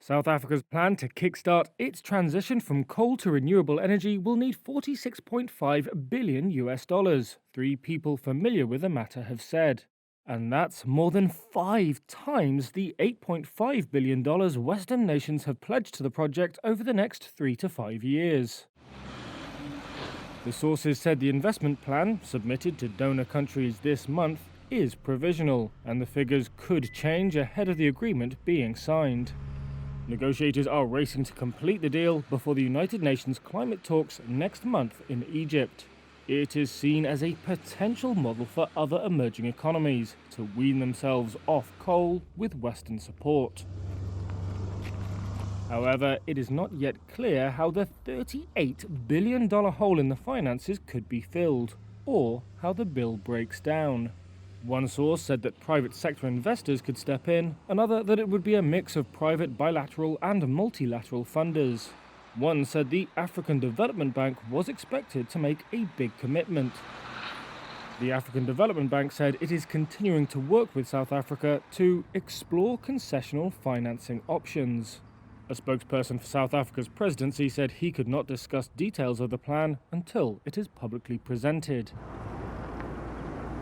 South Africa's plan to kickstart its transition from coal to renewable energy will need 46.5 billion US dollars, three people familiar with the matter have said. And that's more than 5 times the $8.5 billion Western nations have pledged to the project over the next 3 to 5 years. The sources said the investment plan, submitted to donor countries this month, is provisional, and the figures could change ahead of the agreement being signed. Negotiators are racing to complete the deal before the United Nations climate talks next month in Egypt. It is seen as a potential model for other emerging economies to wean themselves off coal with Western support. However, it is not yet clear how the $38 billion hole in the finances could be filled, or how the bill breaks down. One source said that private sector investors could step in, another that it would be a mix of private bilateral and multilateral funders. One said the African Development Bank was expected to make a big commitment. The African Development Bank said it is continuing to work with South Africa to explore concessional financing options. A spokesperson for South Africa's presidency said he could not discuss details of the plan until it is publicly presented.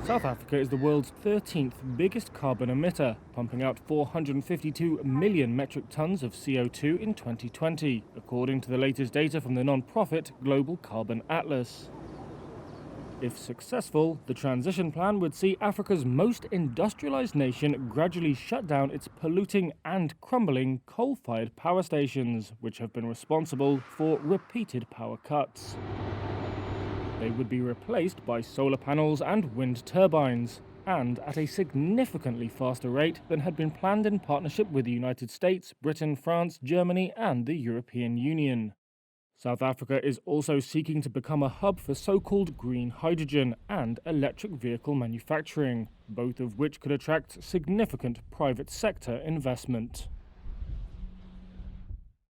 South Africa is the world's 13th biggest carbon emitter, pumping out 452 million metric tons of CO2 in 2020, according to the latest data from the non-profit Global Carbon Atlas. If successful, the transition plan would see Africa's most industrialized nation gradually shut down its polluting and crumbling coal-fired power stations, which have been responsible for repeated power cuts. They would be replaced by solar panels and wind turbines, and at a significantly faster rate than had been planned in partnership with the United States, Britain, France, Germany, and the European Union. South Africa is also seeking to become a hub for so-called green hydrogen and electric vehicle manufacturing, both of which could attract significant private sector investment.